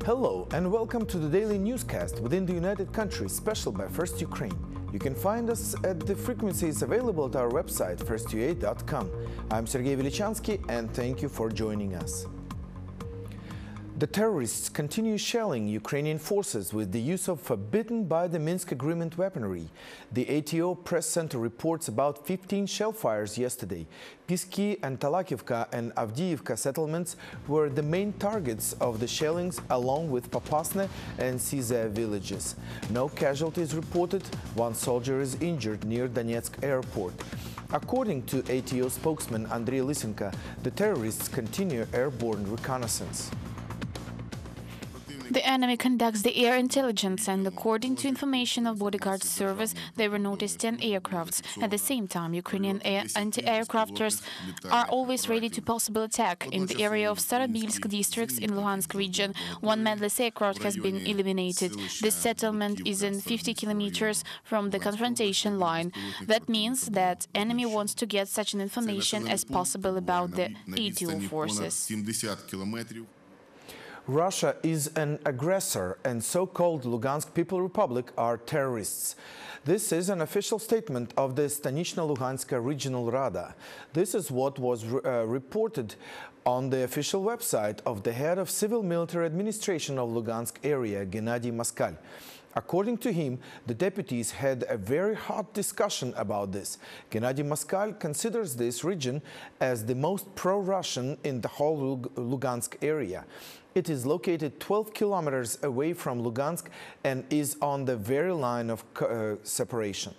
Hello and welcome to the daily newscast within the United Countries, special by First Ukraine. You can find us at the frequencies available at our website, firstua.com. I'm Sergei Velichansky and thank you for joining us. The terrorists continue shelling Ukrainian forces with the use of forbidden by the Minsk Agreement weaponry. The ATO press center reports about 15 shell fires yesterday. Pisky and Talakivka and Avdiivka settlements were the main targets of the shellings, along with Popasne and Size villages. No casualties reported. One soldier is injured near Donetsk airport. According to ATO spokesman Andrei Lysenko, the terrorists continue airborne reconnaissance. The enemy conducts the air intelligence, and according to information of bodyguard service, there were noticed 10 aircrafts. At the same time, Ukrainian anti-aircrafters are always ready to possible attack. In the area of Starobilsk districts in Luhansk region, one manless aircraft has been eliminated. This settlement is in 50 kilometers from the confrontation line. That means that enemy wants to get such an information as possible about the ATO forces. Russia is an aggressor and so-called Lugansk People Republic are terrorists. This is an official statement of the Stanично-Luhanska Regional Rada. This is what was reported on the official website of the head of Civil Military Administration of Lugansk area, Gennady Moskal. According to him, the deputies had a very hot discussion about this. Gennady Moskal considers this region as the most pro-Russian in the whole Lugansk area. It is located 12 kilometers away from Lugansk and is on the very line of separation.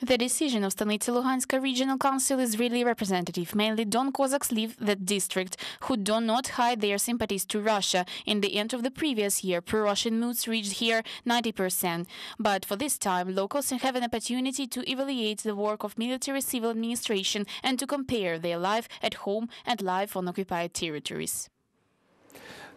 The decision of Stanitsa-Luhanska Regional Council is really representative. Mainly Don Cossacks leave that district, who do not hide their sympathies to Russia. In the end of the previous year, pro-Russian moods reached here 90%. But for this time, locals have an opportunity to evaluate the work of military-civil administration and to compare their life at home and life on occupied territories.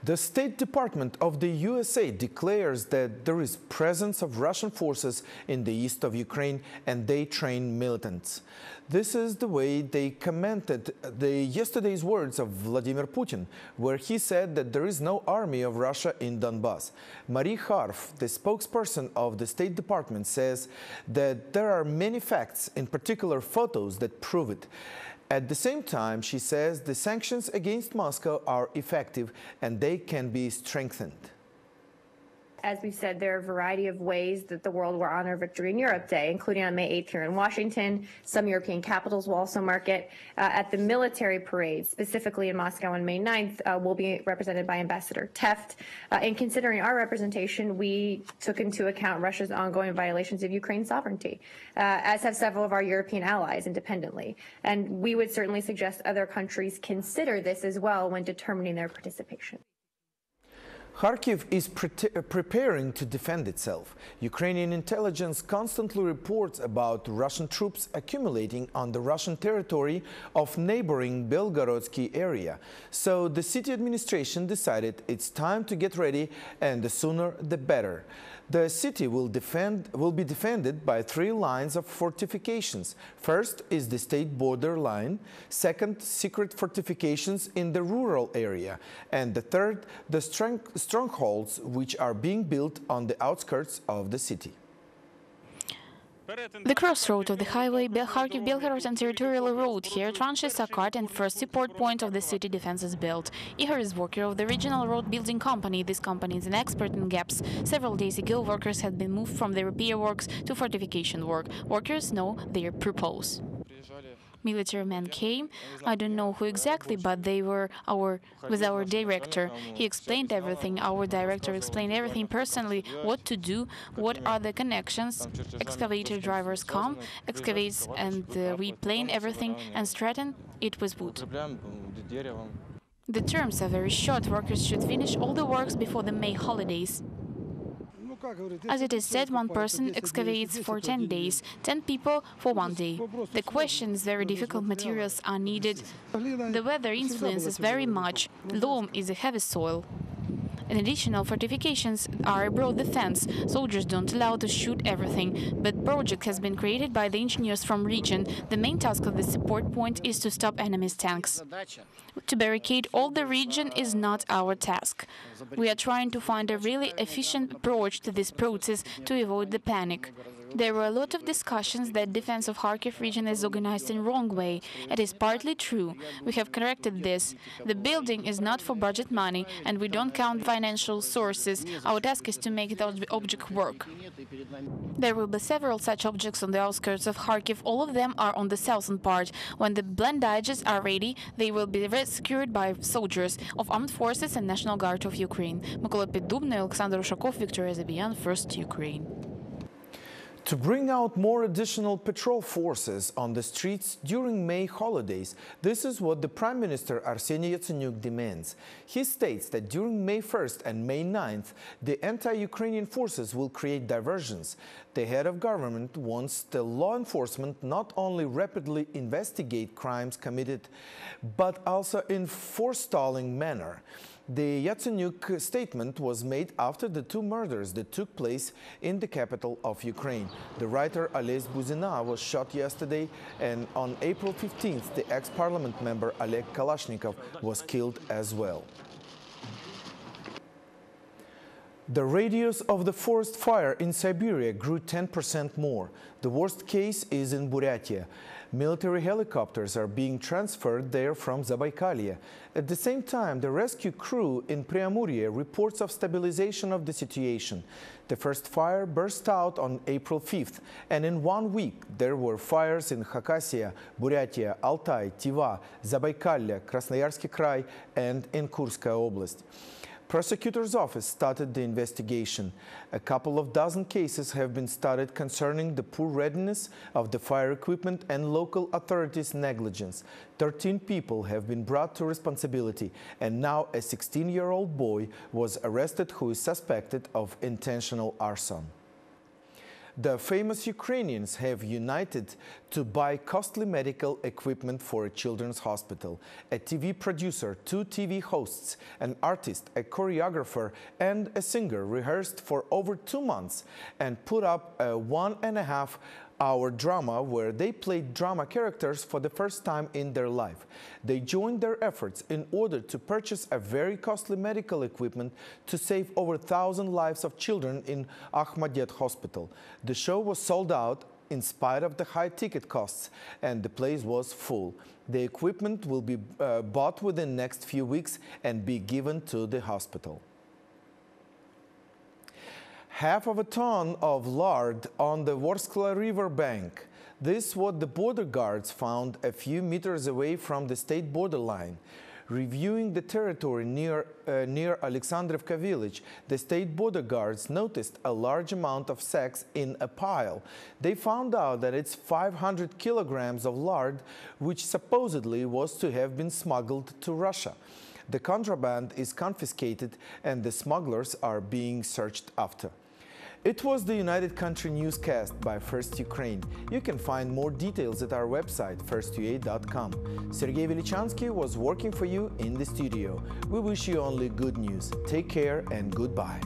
The State Department of the USA declares that there is presence of Russian forces in the east of Ukraine and they train militants. This is the way they commented yesterday's words of Vladimir Putin, where he said that there is no army of Russia in Donbass. Marie Harf, the spokesperson of the State Department, says that there are many facts, in particular photos, that prove it. At the same time, she says the sanctions against Moscow are effective and they can be strengthened. As we said, there are a variety of ways that the world will honor Victory in Europe Day, including on May 8th here in Washington. Some European capitals will also mark it. At the military parade, specifically in Moscow on May 9th, will be represented by Ambassador Teft. In considering our representation, we took into account Russia's ongoing violations of Ukraine's sovereignty, as have several of our European allies independently. And we would certainly suggest other countries consider this as well when determining their participation. Kharkiv is preparing to defend itself. Ukrainian intelligence constantly reports about Russian troops accumulating on the Russian territory of neighboring Belgorodsky area. So the city administration decided it's time to get ready, and the sooner the better. The city will be defended by 3 lines of fortifications. First is the state border line, second, secret fortifications in the rural area, and the third, the strongholds which are being built on the outskirts of the city. The crossroad of the highway Kharkiv-Belgorod and territorial road here, trenches are cut and first support point of the city defense is built. Ihor is worker of the regional road building company. This company is an expert in gaps. Several days ago, workers had been moved from the repair works to fortification work. Workers know their purpose. Military men came. I don't know who exactly, but they were with our director. He explained everything. Our director explained everything personally, what to do, what are the connections. Excavator drivers come, excavates, and we plane everything and straighten it with wood. The terms are very short. Workers should finish all the works before the May holidays. As it is said, one person excavates for 10 days, 10 people for 1 day. The question is very difficult, materials are needed. The weather influences very much. Loam is a heavy soil. And additional fortifications are a broad defense. Soldiers don't allow to shoot everything, but project has been created by the engineers from region. The main task of the support point is to stop enemy's tanks. To barricade all the region is not our task. We are trying to find a really efficient approach to this process to avoid the panic. There were a lot of discussions that defense of Kharkiv region is organized in wrong way. It is partly true. We have corrected this. The building is not for budget money, and we don't count financial sources. Our task is to make the object work. There will be several such objects on the outskirts of Kharkiv. All of them are on the southern part. When the bandages are ready, they will be rescued by soldiers of armed forces and National Guard of Ukraine. Mykola Піддубний, Alexander Ushakov, Victoria Zabian, First Ukraine. To bring out more additional patrol forces on the streets during May holidays, this is what the Prime Minister Arseniy Yatsenyuk demands. He states that during May 1st and May 9th, the anti-Ukrainian forces will create diversions. The head of government wants the law enforcement not only rapidly investigate crimes committed, but also in forestalling manner. The Yatsenyuk statement was made after the two murders that took place in the capital of Ukraine. The writer Olесь Buzina was shot yesterday, and on April 15th, the ex-parliament member Oleg Kalashnikov was killed as well. The radius of the forest fire in Siberia grew 10% more. The worst case is in Buryatia. Military helicopters are being transferred there from Zabaykalye. At the same time, the rescue crew in Priamurye reports of stabilization of the situation. The first fire burst out on April 5th, and in 1 week there were fires in Khakassia, Buryatia, Altai, Tiva, Zabaykalye, Krasnoyarsk Krai, and in Kurskaya Oblast. Prosecutor's office started the investigation. A couple of dozen cases have been started concerning the poor readiness of the fire equipment and local authorities' negligence. 13 people have been brought to responsibility, and now a 16-year-old boy was arrested who is suspected of intentional arson. The famous Ukrainians have united to buy costly medical equipment for a children's hospital. A TV producer, 2 TV hosts, an artist, a choreographer, and a singer rehearsed for over 2 months and put up a 1.5-hour drama where they played drama characters for the first time in their life. They joined their efforts in order to purchase a very costly medical equipment to save over 1,000 lives of children in Akhmadet Hospital. The show was sold out in spite of the high ticket costs, and the place was full. The equipment will be bought within the next few weeks and be given to the hospital. Half of a ton of lard on the Vorskla River bank. This is what the border guards found a few meters away from the state borderline. Reviewing the territory near Alexandrivka village, the state border guards noticed a large amount of sacks in a pile. They found out that it's 500 kilograms of lard, which supposedly was to have been smuggled to Russia. The contraband is confiscated and the smugglers are being searched after. It was the United Country newscast by First Ukraine. You can find more details at our website, firstua.com. Sergei Velichansky was working for you in the studio. We wish you only good news. Take care and goodbye.